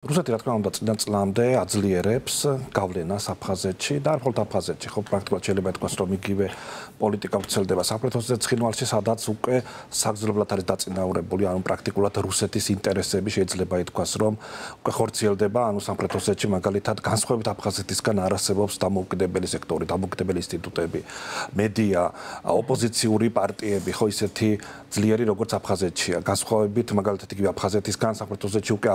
რუსეთი რა თქმა უნდა წინა წლამდე აძლიერებს გავლენას აფხაზეთში და არ მხოლოდ აფხაზეთში, ხო პრაქტიკულად შეიძლება ითქვას, რომ იგივე პოლიტიკა ვრცელდება საფრთხეზე ცხინვალში, სადაც უკვე საგრძნობლად არის დაწინაურებული, ანუ პრაქტიკულად რუსეთის ინტერესები შეიძლება ითქვას, რომ უკვე ხორციელდება, ანუ საფრთხეში მაგალითად განსხვავებით აფხაზეთისგან არ არსებობს დამოუკიდებელი სექტორი, დამოუკიდებელი ინსტიტუტები, მედია, ოპოზიციური პარტიები, ხო ისეთი ძლიერი როგორც აფხაზეთშია. განსხვავებით მაგალითად იგივე აფხაზეთისგან საფრთხეში უკვე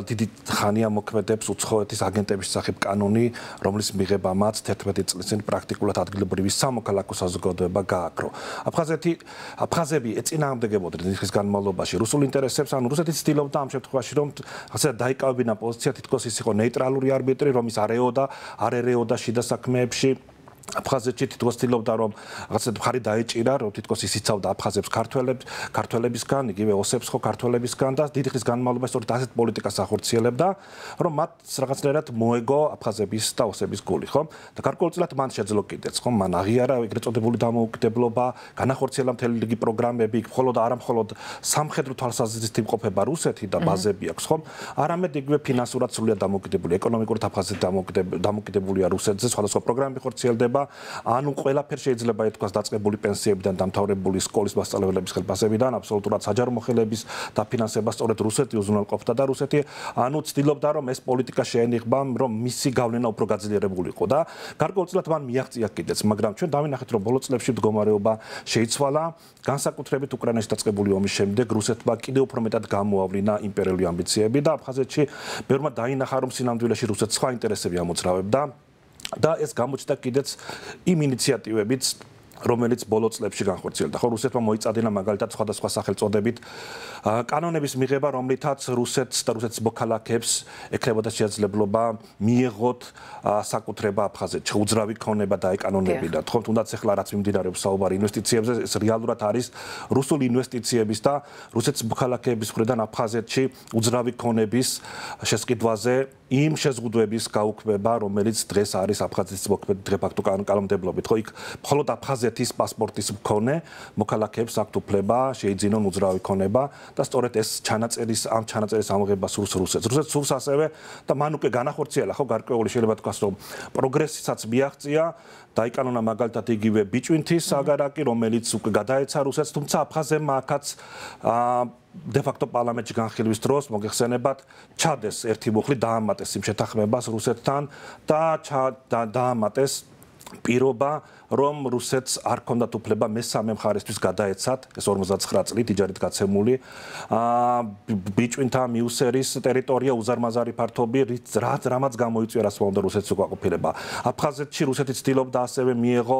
დიდი ხანია მოქმედებს უცხოეთის აგენტების სახით კანონი, რომლის მიღებამაც 11 წლის წინ პრაქტიკულად ადგილობრივი სამოქალაქო საზოგადოება გააკრო. აფხაზები ეწინააღმდეგებოდნენ ხის განმავლობაში რუსულ ინტერესებს, ანუ რუსეთი ცდილობდა ამ შემთხვევაში, რომ ასე დაიკავებინა პოზიცია, თითქოს ის იყო ნეიტრალური არბიტრი, რომ ის არ ერეოდა შიდა საქმეებში. აფხაზეთში თითქოს ცდილობდა, რომ რაღაცა მხარი დაეჭირა, რომ თითქოს ის იცავდა აფხაზებს ქართველებისგან, იგივე ოსებს ხო ქართველებისგან და დიდი ხნის განმავლობაში სწორედ ასეთ პოლიტიკას ახორციელებდა, რომ მათ რაღაცნაირად მოეგო აფხაზების და ოსების გული, ხო? და გარკვეულწილად მან შეძლო კიდეც, ხო? მან აღიარა ეგრეთ წოდებული დამოუკიდებლობა, განახორციელა მთელი რიგი პროგრამები, არა მხოლოდ სამხედრო თვალსაზრისით იმყოფება რუსეთი და ბაზები აქვს, ხო? არამედ იგივე ფინანსურად სრულიად დამოუკიდებული, ეკონომიკურად აფხაზეთი დამოუკიდებულია რუსეთზე, სხვადასხვა პროგრამები ხორციელდება. ანუ ყველაფერი შეიძლება ითქვას დაწყებული პენსიებიდან დამთავრებული სკოლის მასწავლებლების ხელფასებიდან აბსოლუტურად საჯარო მოხელეების დაფინანსება სწორედ რუსეთი უზრუნველყოფდა და რუსეთი ანუ ცდილობდა რომ ეს პოლიტიკა შეენიღბა რომ მისი გავლენა უფრო გაძლიერებულიყო და გარკვეულწილად მან მიაღწია კიდეც მაგრამ ჩვენ დავინახეთ რომ ბოლო წლებში მდგომარეობა შეიცვალა განსაკუთრებით უკრაინაში დაწყებული ომის შემდეგ რუსეთმა კიდევ უფრო მეტად გამოავლინა იმპერიული ამბიციები და აფხაზეთში ბევრმა დაინახა რომ სინამდვილეში რუსეთს სხვა ინტერესები ამოძრავებდა და ეს გამოჩნდა კიდეც იმ ინიციატივებით, რომელიც ბოლო წლებში განხორციელდა. ხო, რუსეთმა მოიწადინა მაგალითად სხვადასხვა სახელწოდებით კანონების მიღება, რომლითაც რუსეთს და რუსეთის მოქალაქეებს ექნებოდა შესაძლებლობა მიეღოთ საკუთრება აფხაზეთში, უძრავი ქონება დაეკანონებინათ. ხო, თუნდაც ახლა რაც მიმდინარეობს საუბარი ინვესტიციებზე, ეს რეალურად არის რუსული ინვესტიციების და რუსეთის მოქალაქეების მხრიდან აფხაზეთში უძრავი ქონების შესყიდვაზე იმ შეზღუდვების გაუქმება, რომელიც დღეს არის აფხაზეთის მოქმედი დე-ფაქტო კანონმდებლობით. ხო, იქ მხოლოდ აფხაზეთის პასპორტის მქონე მოქალაქეებს აქვთ უფლება შეიძინონ უძრავი ქონება და სწორედ ეს ამ ჩანაწერის ამოღება სურს რუსეთს. რუსეთს სურს ასევე და მან უკვე განახორციელა, ხო, გარკვეული შეიძლება თქვას, რომ პროგრესისაც მიაღწია, დაიკანონა მაგალითად იგივე ბიჭვინთის აგარაკი, რომელიც უკვე გადაეცა რუსეთს, თუმცა აფხაზებმა აქაც დე-ფაქტო პარლამენტში განხილვის დროს მოგეხსენებათ ჩადეს ერთი მუხლი დაამატეს იმ შეთანხმებას რუსეთთან და დაამატეს პირობა რომ რუსეთს არ ჰქონდათ უფლება მესამე მხარისთვის გადაეცათ ეს 59 წლით იჯარით გაცემული ბიჭვინთა მიუსერის ტერიტორია უზარმაზარი ფართობი რამაც გამოიწვია რას უნდა რუსეთის უკმაყოფილება აფხაზეთში რუსეთი ცდილობდა ასევე მიეღო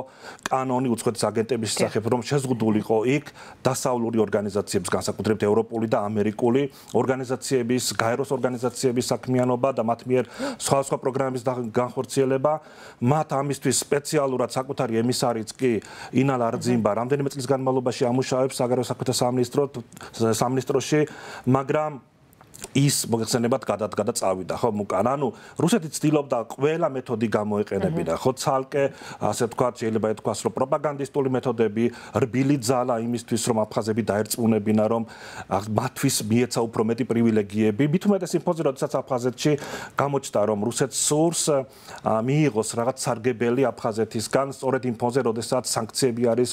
კანონი უცხოეთის აგენტების შესახებ რომ შეზღუდულიყო იქ დასავლური ორგანიზაციების განსაკუთრებით ევროპული და ამერიკული ორგანიზაციების გაეროს ორგანიზაციების საქმიანობა და მათ მიერ სხვა პროგრამების განხორციელება მათ ამისთვის სპეციალურად საკუთარი ემისარიც კი ინალ არძიმბა რამდენიმე წლის განმავლობაში ამუშავებს საგარეო საქმეთა სამინისტროში, მაგრამ ის მოგეხსენებათ გადადგა წავიდა ხო უკან ანუ რუსეთი ცდილობდა ყველა მეთოდი გამოეყენებინა ხო ცალკე ასე ვთქვათ შეიძლება ითქვას რომ პროპაგანდისტული მეთოდები რბილი ძალა იმისთვის რომ აფხაზები დაერწმუნებინა რომ მათთვის მიეცა უფრო მეტი პრივილეგიები მით უმეტეს იმ ფონზე როდესაც აფხაზეთში გამოჩნდა რომ რუსეთს სურს მიიღოს რაღაც სარგებელი აფხაზეთისგან სწორედ იმ ფონზე როდესაც სანქციები არის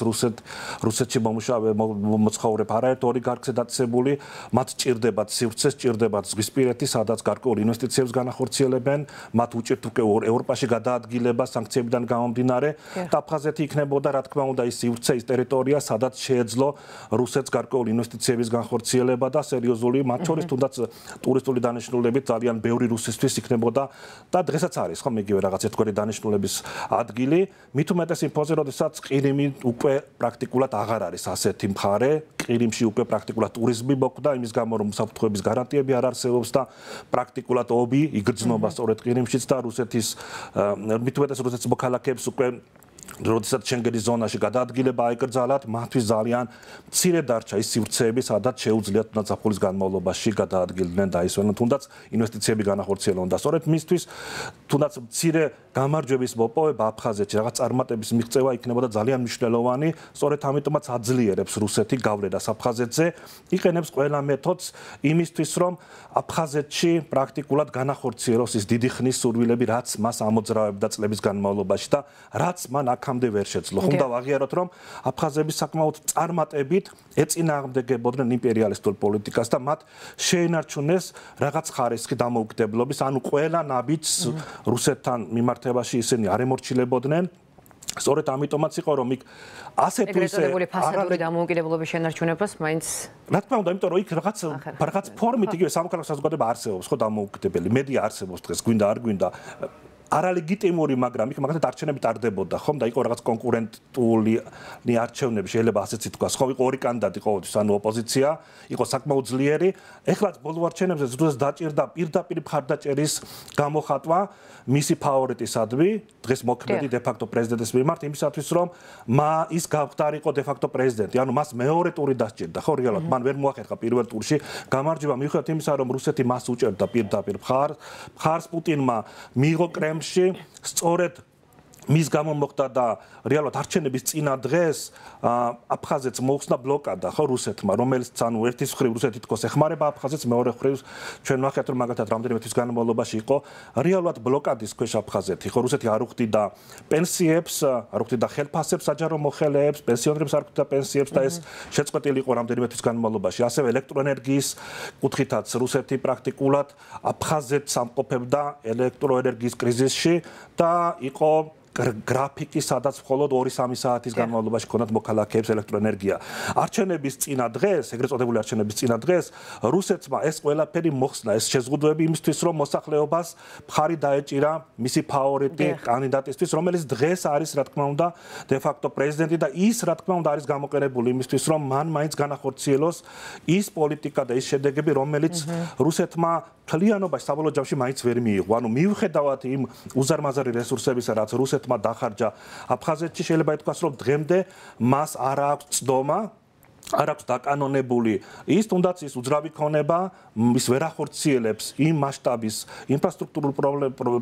რუსეთში მოცხოვრებ არაერთ ოლიგარქზე დაწესებული მათ ჭირდებათ სივრცეს ჭირდებათ ზღვისპირეთი, სადაც გარკვეულ ინვესტიციებს განახორციელებენ, მათ უჭირთ უკვე ევროპაში გადაადგილება სანქციებიდან გამომდინარე და აფხაზეთი იქნებოდა, რა თქმა უნდა, ის სივრცე, ის ტერიტორია, სადაც შეეძლო რუსეთს გარკვეულ ინვესტიციების განხორციელება და სერიოზული, მათ შორის თუნდაც ტურისტული დანიშნულებით ძალიან ბევრი რუსისთვის იქნებოდა და დღესაც არის, ხო, იგივე რაღაც ერთგვარი დანიშნულების ადგილი, მით უმეტეს იმ ფონზე, როდესაც ყირიმი უკვე პრაქტიკულად აღარ არის ასეთი მხარე, ყირიმში უკვე პრაქტიკულად ტურიზმი მოკვდა, იმის გამო რომ უსაფრთხოების გარანტიები არ არსებობს და პრაქტიკულად ომი იგრძნობა სწორედ ყირიმშიც და რუსეთის მით უმეტეს რუსეთის მოქალაქეებს უკვე როდესაც შენგენის ზონაში გადაადგილება აიკრძალათ, მათთვის ძალიან მცირე დარჩა ის სივრცეები, სადაც შეუძლიათ თუნდაც ზაფხულის განმავლობაში გადაადგილდნენ და ისვენონ, თუნდაც ინვესტიციები განახორციელონ და სწორედ მისთვის თუნდაც მცირე გამარჯვების მოპოვება აფხაზეთში, რაღაც წარმატების მიღწევა იქნებოდა ძალიან მნიშვნელოვანი, სწორედ ამიტომაც აძლიერებს რუსეთი გავლენას აფხაზეთზე, იყენებს ყველა მეთოდს იმისთვის, რომ აფხაზეთში პრაქტიკულად განახორციელოს ის დიდი ხნის სურვილები, რაც მას ამოძრავებდა წლების განმავლობაში და რაც მან აქამდე ვერ შეძლო. ხომ დავაღიაროთ, რომ აფხაზები საკმაოდ წარმატებით ეწინააღმდეგებოდნენ იმპერიალისტურ პოლიტიკას და მათ შეინარჩუნეს რაღაც ხარისხი დამოუკიდებლობის, ანუ ყველა ნაბიჯს რუსეთთან მიმართებაში ისინი არ ემორჩილებოდნენ. სწორედ ამიტომაც იყო, რომ იქ ასეთ თუ ისე ფასადური დამოუკიდებლობის შენარჩუნებას მაინც რა თქმა უნდა, იმიტომ რომ იქ რაღაც ფორმით იგივე სამოქალაქო საზოგადოება არსებობს, ხო დამოუკიდებელი, მედია არსებობს დღეს, გვინდა არ გვინდა. არალეგიტიმური, მაგრამ იქ მაგალითად არჩევნები ტარდებოდა, ხომ და იყო რაღაც კონკურენტული არჩევნები, შეიძლება ასეც ითქვას, ხო, იყო ორი კანდიდატი ყოველთვის, ანუ ოპოზიცია, იყო საკმაოდ ძლიერი. ეხლა ბოლო არჩევნებზე ზუსტად დაჭირდა პირდაპირ მხარდაჭერის გამოხატვა მისი ფავორიტისადმი, დღეს მოქმედი დე-ფაქტო პრეზიდენტის მიმართ, იმისათვის რომ ის გავხდარიყო დე-ფაქტო პრეზიდენტი, ანუ მას მეორე ტური დასჭირდა, ხო, რეალურად მან ვერ მოახერხა პირველ ტურში გამარჯვება, მიუხედავად იმისა, რომ რუსეთი მას უჭერდა პირდაპირ მხარს პუტინმა მიიღო სწორედ მის გამო მოხდა და რეალურად არჩევნების წინა დღეს აფხაზეთს მოუხსნა ბლოკადა ხო რუსეთმა, რომელიც ანუ ერთის მხრივ რუსეთი თქოს ეხმარება აფხაზეთს, მეორე მხრივ ჩვენ ვახერხეთ რომ მაგალითად რამდენიმე თვის განმავლობაში იყო რეალურად ბლოკადის ქვეშ აფხაზეთი, ხო რუსეთი არ უხდიდა პენსიებს, არ უხდიდა ხელფასებს საჯარო მოხელეებს, პენსიონერებს არ უხდიდა პენსიებს და ეს შეწყვეტილი იყო რამდენიმე თვის განმავლობაში. ასევე ელექტროენერგიის კუთხითაც რუსეთი პრაქტიკულად აფხაზეთს ამყოფებდა ელექტროენერგიის კრიზისში და იყო გრაფიკი, სადაც მხოლოდ 2-3 საათის განმავლობაში ქონდათ მოქალაქეებს ელექტროენერგია. არჩევნების წინა დღეს, ეგრეთ წოდებული არჩევნების წინა დღეს, რუსეთმა ეს ყველაფერი მოხსნა, ეს შეზღუდვები იმისთვის, რომ მოსახლეობას მხარი დაეჭირა მისი ფავორიტი კანდიდატისთვის, რომელიც დღეს არის, რა თქმა უნდა, დე-ფაქტო პრეზიდენტი და ის, რა თქმა უნდა, არის გამოყენებული იმისთვის, რომ მან მაინც განახორციელოს ის პოლიტიკა და ის შედეგები, რომელიც რუსეთმა მთლიანობაში საბოლოო ჯამში მაინც ვერ მიიღო. ანუ მიუხედავად იმ უზარმაზარი რესურსებისა, რაც რუსეთმა დახარჯა აფხაზეთში, შეიძლება ითქვას, რომ დღემდე მას არ აქვს წდომა, არ აქვს დაკანონებული ის თუნდაც ის უძრავი ქონება, ის ვერ ახორციელებს იმ მასშტაბის ინფრასტრუქტურულ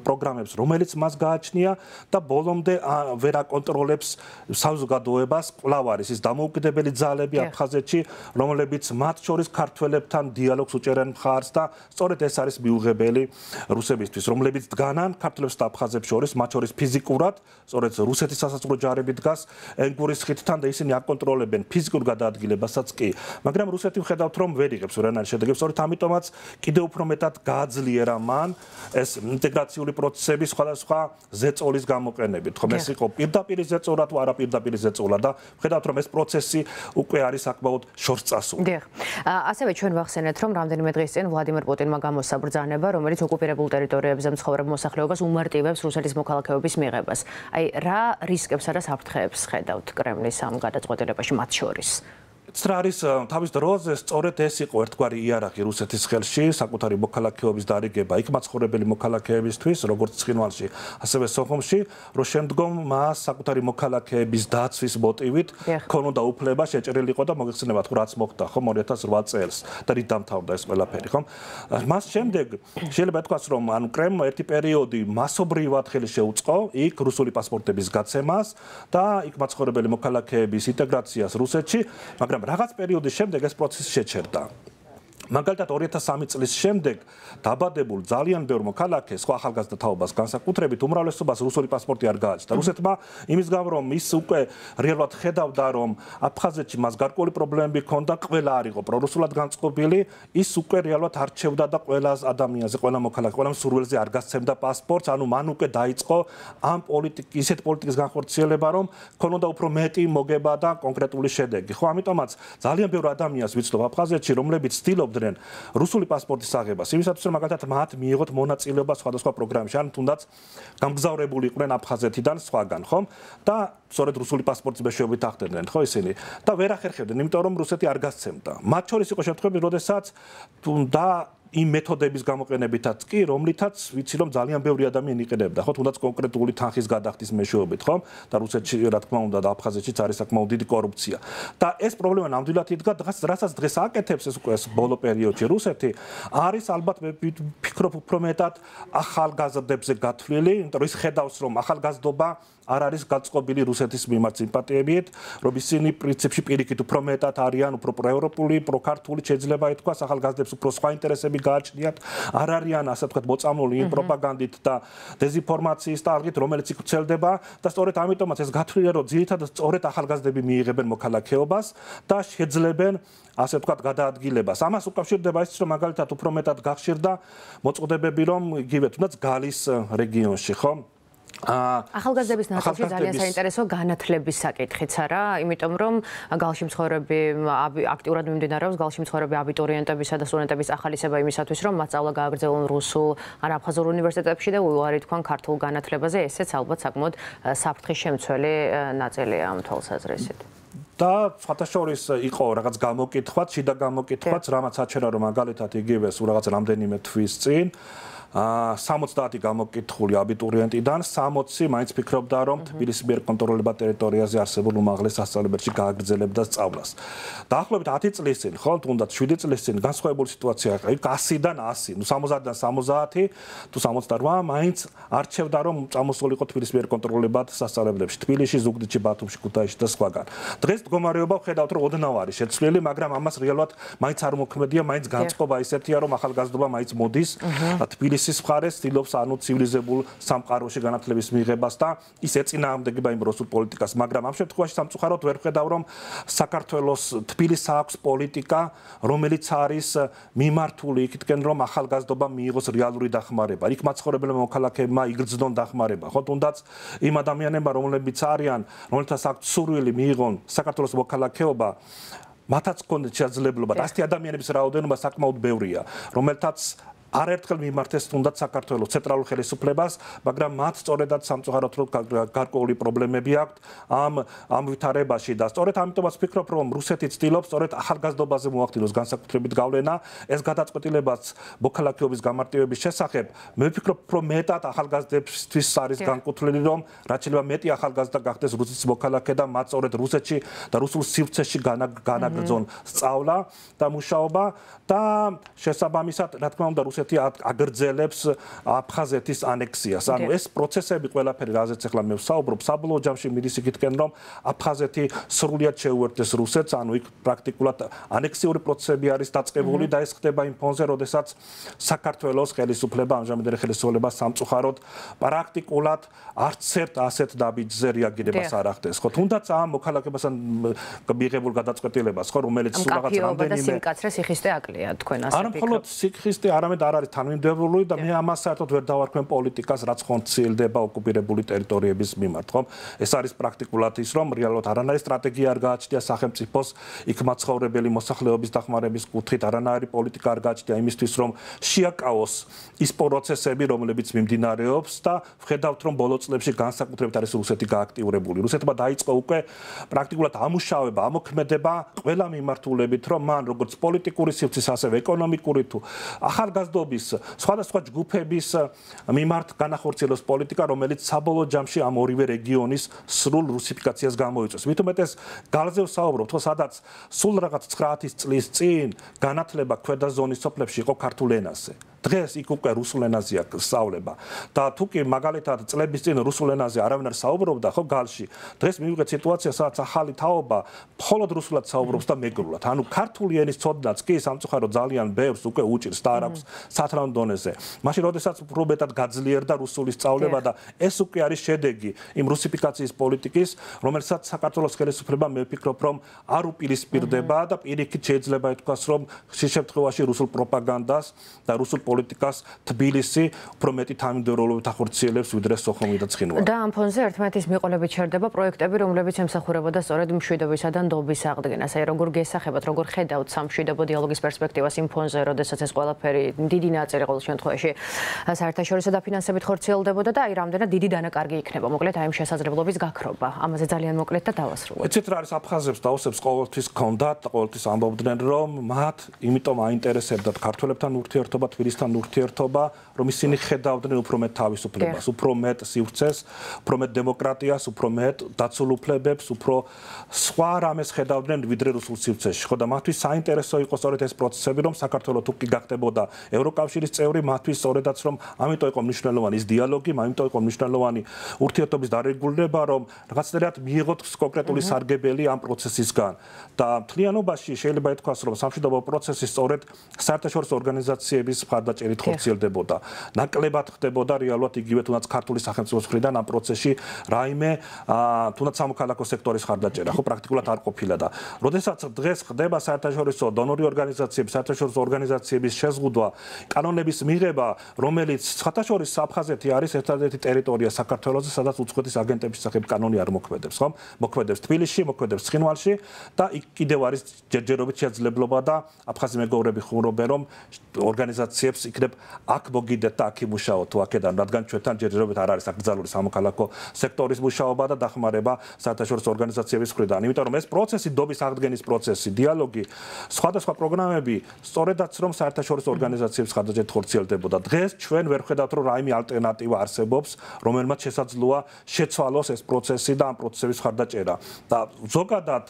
პროგრამებს, რომელიც მას გააჩნია და ბოლომდე ვერ აკონტროლებს საზოგადოებას. კვლავ არის ის დამოუკიდებელი ძალები აფხაზეთში, რომლებიც მათ შორის ქართველებთან დიალოგს უჭერენ მხარს და სწორედ ეს არის მიუღებელი რუსებისთვის, რომლებიც დგანან ქართველებს და აფხაზებს შორის, მათ შორის ფიზიკურად, სწორედ რუსეთის სასაზღვრო ჯარები დგას ენგურის ხიდთან და ისინი აკონტროლებენ ფიზიკურ გადაადგილებასაც კი, მაგრამ რუსეთი ვხედავთ რომ ვერ იღებს ვერანაირ შედეგებს, სწორედ ამიტომაც კიდევ უფრო მეტად გააძლიერა მან ეს ინტეგრაციული პროცესები სხვადასხვა ზეწოლის გამოყენებით. ხომ ეს იყო პირდაპირ ზეწოლა თუ არა პირდაპირ ზეწოლა და ვხედავთ რომ ეს პროცესი უკვე არის საკმაოდ შორს წასული. დიახ. ასევე ჩვენ ვახსენეთ რომ რამდენიმე დღის წინ ვლადიმერ პუტინმა გამოსცა ბრძანება, რომელიც ოკუპირებულ ტერიტორიებზე მცხოვრებ მოსახლეობას უმარტივებს რუსეთის მოქალაქეობის მიღებას. აი რა რისკებსა და საფრთხეებს ხედავთ კრემლის ამ გადაწყვეტილებაში მათ შორის? რა არის თავის დროზე სწორედ ეს იყო ერთგვარი იარაღი რუსეთის ხელში, საკუთარი მოქალაქეობის დარიგება იქ მაცხოვრებელი მოქალაქეებისთვის, როგორც ცხინვალში, ასევე სოხუმში, რომ შემდგომ მას საკუთარი მოქალაქეების დაცვის მოტივით ქონოდა უფლება შეჭრილიყო და მოგეხსენებათ, რაც მოხდა ხომ 2008 წელს და რით დამთავრდა ეს ყველაფერი, ხომ? მას შემდეგ შეიძლება ითქვას, რომ ანუ კრემლმა ერთი პერიოდი მასობრივად ხელი შეუწყო იქ რუსული პასპორტების გაცემას და იქ მაცხოვრებელი მოქალაქეების ინტეგრაციას რუსეთში, მაგრამ რაღაც პერიოდის შემდეგ ეს პროცესი შეჩერდა. მაგალითად 2003 წლის შემდეგ დაბადებულ ძალიან ბევრ მოქალაქეს სხვა ახალგაზრდა თაობას განსაკუთრებით უმრავლესობას რუსული პასპორტი არ გააჩნდა. რუსეთმა იმის გამო რომ ის უკვე რეალურად ხედავდა რომ აფხაზეთში მას გარკვეული პრობლემები ჰქონდა, ყველა არ იყო პრორუსულად განწყობილი, ის უკვე რეალურად არჩევდა და ყველა ადამიანზე, ყველა მოქალაქე, ყველა მსურველზე არ გასცემდა პასპორტს, ანუ მან უკვე დაიწყო ამ ისეთ პოლიტიკის განხორციელება, რომ ჰქონდა უფრო მეტი მოგება და კონკრეტული შედეგი. ხო, ამიტომაც ძალიან ბევრ ადამიანს ვიცნობ აფხაზეთში, რომლებიც ცდილობდნენ რუსული პასპორტის აღებას, იმისათვის რომ მაგალითად მათ მიიღოთ მონაწილეობა სხვადასხვა პროგრამებში, ან თუნდაც გამგზავრებული იყვნენ აფხაზეთიდან სხვაგან, ხომ? და სწორედ რუსული პასპორტის მეშვეობით ახდენდნენ, ხო ისინი? და ვერ ახერხებდნენ, იმიტომ რომ რუსეთი არ გასცემდა. მათ შორის იყო შემთხვევები, როდესაც იმ მეთოდების გამოყენებითაც კი, რომლითაც ვიცი რომ ძალიან ბევრი ადამიანი იყენებდა, ხო, თუნდაც კონკრეტული თანხის გადახდის მეშვეობით, ხო? და რუსეთში რა თქმა უნდა და აფხაზეთშიც არის საკმაოდ დიდი კორუფცია. და ეს პრობლემა ნამდვილად იდგა, რასაც დღეს აკეთებს ეს უკვე ბოლო პერიოდში რუსეთი, არის ალბათ მე ვფიქრობ უფრო მეტად ახალგაზრდებზე გათვლილი, იმიტომ რომ ის ხედავს რომ ახალგაზრდობა არ არის გაწყობილი რუსეთის მიმართ სიმპათიებით, რომ ისინი პრინციპში პირიქით უფრო მეტად არიან, უფრო პროევროპული, პროქართული, შეიძლება ითქვას, ახალგაზრდებს უფრო სხვა ინტერესები გააჩნიათ, არ არიან ასე ვთქვათ მოწამლული იმ პროპაგანდით და დეზინფორმაციის ტალღით, რომელიც იქ ვრცელდება და სწორედ ამიტომაც ეს გათვლილია, რომ ძირითადად სწორედ ახალგაზრდები მიიღებენ მოქალაქეობას და შეძლებენ ასე ვთქვათ გადაადგილებას. ამას უკავშირდება ის, რომ მაგალითად უფრო მეტად გახშირდა მოწყდებები, რომ იგივე თუნდაც გალის რეგიონში, ხო? ახალგაზრდების ნაწილში ძალიან საინტერესო განათლების საკითხიც არა, იმიტომ რომ გალში მცხოვრები აქტიურად მიმდინარეობს გალში მცხოვრები აბიტურიენტებისა და სტუდენტების ახალისება იმისათვის, რომ მათ სწავლა გააგრძელონ რუსულ ან აფხაზურ უნივერსიტეტებში და უარი თქვან ქართულ განათლებაზე, ესეც ალბათ საკმაოდ საფრთხის შემცველი ნაწილია ამ თვალსაზრისით. და სხვათაშორის იყო რაღაც გამოკითხვაც, შიდა გამოკითხვაც, რამაც აჩვენა რომ მაგალითად იგივე სულ რაღაც რამდენიმე თვის წინ 70 გამოკითხული აბიტურიენტიდან 60 მაინც ფიქრობდა რომ თბილისის მიერ კონტროლირებად ტერიტორიაზე არსებულ უმაღლეს სასწავლებელში გააგრძელებდა სწავლას. დაახლოებით 10 წლის წინ, ხო, თუნდაც 7 წლის წინ განსხვავებული სიტუაცია იყო. 100-დან 100, ნუ 70-დან 70 თუ 68 მაინც არჩევდა რომ წამოსულიყო თბილისის მიერ კონტროლირებად სასწავლებლებში. თბილისში, ზუგდიდში, ბათუმში, ქუთაისში და სხვაგან. დღეს მდგომარეობა ხედავთ რომ ოდნავ არის შეცვლილი, მაგრამ ამას რეალურად მაინც არ მოქმედია, მაინც განწყობა ისეთია რომ ახალგაზრდობა მაინც მოდის თბილისის მხარეს ცდილობს ანუ ცივილიზებულ სამყაროში განათლების მიღებას და ის ეწინააღმდეგება იმ რუსულ პოლიტიკას, მაგრამ ამ შემთხვევაში სამწუხაროდ ვერ ხედავ რომ საქართველოს თბილისს აქვს პოლიტიკა, რომელიც არის მიმართული იქითკენ რომ ახალგაზრდობა მიიღოს რეალური დახმარება. იქ მაცხოვრებელმა მოქალაქეებმა იგრძნონ დახმარება. ხო, თუნდაც იმ ადამიანებმა, რომლებიც არიან, რომელთაც აქვს სურვილი მიიღონ საქართველოს მოქალაქეობა, მათაც ჰქონდეთ შესაძლებლობა. ასეთი ადამიანების რაოდენობა საკმაოდ ბევრია, რომელთაც არაერთხელ მიმართეს თუნდაც საქართველოს ცენტრალურ ხელისუფლებას, მაგრამ მათ სწორედაც სამწუხაროდ რომ გარკვეული პრობლემები აქვთ ამ ვითარებაში და სწორედ ამიტომაც ვფიქრობ რომ რუსეთი ცდილობს სწორედ ახალგაზრდობაზე მოახდინოს განსაკუთრებით გავლენა, ეს გადაწყვეტილებაც მოქალაქეობის გამარტივების შესახებ მე ვფიქრობ რომ მეტად ახალგაზრდებისთვის არის განკუთვნილი რომ რაც შეიძლება მეტი ახალგაზრდა გახდეს რუსეთის მოქალაქე და მათ სწორედ რუსეთში და რუსულ სივრცეში განაგრძონ სწავლა და მუშაობა და შესაბამისად რა თქმა უნდა რუსეთი აგრძელებს აფხაზეთის ანექსიას. ანუ ეს პროცესები ყველაფერი რაზეც ახლა მე ვსაუბრობ, საბოლოო ჯამში მიდის იქითკენ რომ აფხაზეთი სრულიად შეუერთდეს რუსეთს, ანუ იქ პრაქტიკულად ანექსიური პროცესები არის დაწყებული და ეს ხდება იმ ფონზე, როდესაც საქართველოს ხელისუფლება, ამჟამინდელი ხელისუფლება სამწუხაროდ პრაქტიკულად არც ერთ ასეთ დაბიჯზე რეაგირებას არ ახდენს. ხო, თუნდაც ამ მოქალაქეებასთან მიღებულ გადაწყვეტილებას, ხო, რომელიც სულ რაღაც რამდენიმე სიმკაცრე სიხისტე აკლია თქვენ ასე ვფიქრობთ. არ მხოლოდ სიხისტე, არამედ არ არის თანმიმდევრული და მე ამას საერთოდ ვერ დავარქმევ პოლიტიკას, რაც ხონციელდება ოკუპირებული ტერიტორიების მიმართ, ხო? ეს არის პრაქტიკულად ის, რომ რეალურად არანაირი სტრატეგია არ გააჩნია სახელმწიფოს იქ მაცხოვრებელი მოსახლეობის დახმარების კუთხით, არანაირი პოლიტიკა არ გააჩნია იმისთვის, რომ შეაკავოს ის პროცესები, რომლებიც მიმდინარეობს და ვხედავთ, რომ ბოლო წლებში განსაკუთრებით არის რუსეთი გააქტიურებული. რუსეთმა დაიწყო უკვე პრაქტიკულად ამუშავება, ამოქმედება ყველა მიმართულებით, რომ მან როგორც პოლიტიკური სივრცის, ასევე ეკონომიკური თუ ახალგაზრდობის სხვადასხვა ჯგუფების მიმართ განახორციელოს პოლიტიკა, რომელიც საბოლოო ჯამში ამ ორივე რეგიონის სრულ რუსიფიკაციას გამოიწვევს. მით უმეტეს გალზე ვსაუბრობთ, ხო, სადაც სულ რაღაც 9 წლის წინ განათლება ქვედა ზონის სოფლებში იყო ქართულ ენაზე. დღეს იქ უკვე რუსულ ენაზეა სწავლება და თუ კი მაგალითად წლების წინ რუსულ ენაზე არავინ არ საუბრობდა, ხო, გალში, დღეს მივიღეთ სიტუაცია, სადაც ახალი თაობა მხოლოდ რუსულად საუბრობს და მეგრულად. ანუ ქართული ენის ცოდნაც კი სამწუხაროდ ძალიან ბევრს უკვე უჭირს და არ აქვს სათრაუნ დონეზე. მაშინ როდესაც უფრო მეტად გაძლიერდა რუსული სწავლება და ეს უკვე არის შედეგი იმ რუსიფიკაციის პოლიტიკის, რომელსაც საქართველოს ხელისუფლება მე ვფიქრობ რომ არ უპირისპირდება და პირიქით შეიძლება ითქვას რომ ხშირ შემთხვევაში რუსულ პროპაგანდას და რუსულ პოლიტიკას თბილისი უფრო მეტი თანმიმდევრობით ახორციელებს ვიდრე სოხუმი და ცხინვალი. და ამ ფონზე ერთმანეთის მიყოლებით ჩერდება პროექტები, რომლებიც ემსახურებოდა სწორედ მშვიდობისა და ნდობის აღდგენას. აი როგორ გესახებათ, როგორ ხედავთ სამშვიდობო დიალოგის პერსპექტივას იმ ფონზე, როდესაც ეს ყველაფერი დიდი ნაწილი ყოველ შემთხვევაში საერთაშორისო დაფინანსებით ხორციელდებოდა და აი რამდენად დიდი დანაკარგი იქნება. მოკლედ აი ამ შესაძლებლობის გაქრობა. ამაზე ძალიან მოკლედ და დავასრულოთ. ეცეთ რა არის აფხაზებს და ოსებს ყოველთვის ჰქონდათ და ყოველთვის ამბობდნენ რომ მათ იმიტომ აინტერესებდათ ქართველებთან ურთიერთობა, თბილისთან ურთიერთობა, რომ ისინი ხედავდნენ უფრო მეტ თავისუფლებას, უფრო მეტ სივრცეს, უფრო მეტ დემოკრატიას, უფრო მეტ დაცულ უფლებებს, უფრო სხვა რამეს ხედავდნენ ვიდრე რუსულ სივრცეში. ხო და მათთვის საინტერესო იყო სწორედ ეს პროცესები, რომ საქართველო თუ კი გახდებოდა ევროკავშირის წევრი, მათთვის სწორედაც რომ ამიტომ იყო მნიშვნელოვანი ის დიალოგი, ამიტომ იყო მნიშვნელოვანი ურთიერთობის დარეგულირება, რომ რაღაცნაირად მიიღოთ კონკრეტული სარგებელი ამ პროცესისგან. და მთლიანობაში შეიძლება ითქვას, რომ სამშვიდობო პროცესი სწორედ საერთაშორისო ორგანიზაციების მხარდაჭერით ხორციელდებოდა. ნაკლებად ხდებოდა რეალურად იგივე თუნდაც ქართული სახელმწიფოს მხრიდან ამ პროცესში რაიმე თუნდაც სამოქალაქო სექტორის მხარდაჭერა, ხო პრაქტიკულად არ ყოფილა და როდესაც დღეს ხდება საერთაშორისო დონორი ორგანიზაციების, საერთაშორისო ორგანიზაციების შეზღუდვა, კანონების მიღება, რომელიც საერთაშორისო აფხაზეთი არის ერთადერთი ტერიტორია საქართველოზე, სადაც უცხოეთის აგენტების სახით კანონი არ მოქმედებს, ხო? მოქმედებს თბილისში, მოქმედებს ცხინვალში და იქ კიდევ არის ჯერჯერობით შესაძლებლობა და აფხაზი მეგობრები ხუმრობენ, რომ ორგანიზაციებს იქნებ აქ მოგიდეთ და აქ იმუშაოთ თუ აქედან, რადგან ჩვენთან ჯერჯერობით არ არის აკრძალული სამოქალაქო სექტორის მუშაობა და დახმარება საერთაშორისო ორგანიზაციების მხრიდან. იმიტომ რომ ეს პროცესი, ნდობის აღდგენის პროცესი, დიალოგი, სხვადასხვა პროგრამები, სწორედაც რომ საერთაშორისო ორგანიზაციების მხარდაჭერით ხორციელდებოდა. დღეს ჩვენ ვერ ხედავთ, რომ რაიმე ალტერნატივა არსებობს, რომელმაც შესაძლოა შეცვალოს ეს პროცესი და ამ პროცესების მხარდაჭერა. და ზოგადად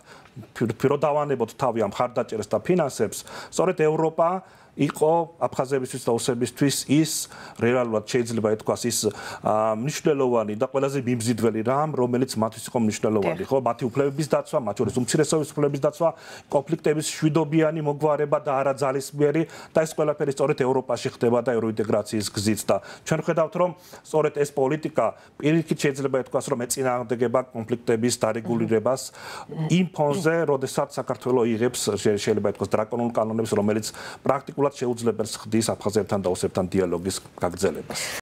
რო დავანებოთ თავი ამ მხარდაჭერას და ფინანსებს, სწორედ ევროპა იყო აფხაზებისთვის და ოსებისთვის ის რეალურად შეიძლება ითქვას ის მნიშვნელოვანი და ყველაზე მიმზიდველი რამ, რომელიც მათთვის იყო მნიშვნელოვანი, ხო? მათი უფლებების დაცვა, მათ შორის უმცირესობის უფლებების დაცვა, კონფლიქტების შვიდობიანი მოგვარება და არაძალისმიერი და ეს ყველაფერი სწორედ ევროპაში ხდება და ევროინტეგრაციის გზით და ჩვენ ხედავთ, რომ სწორედ ეს პოლიტიკა პირიქით შეიძლება ითქვას, რომ ეწინააღმდეგება კონფლიქტების დარეგულირებას იმ ფონზე, როდესაც საქართველო იღებს შეიძლება ითქვას დრაკონულ კანონებს, რომელიც პრაქტიკულად შეუძლებელს ხდის აფხაზებთან და ოსებთან დიალოგის გაგრძელებას.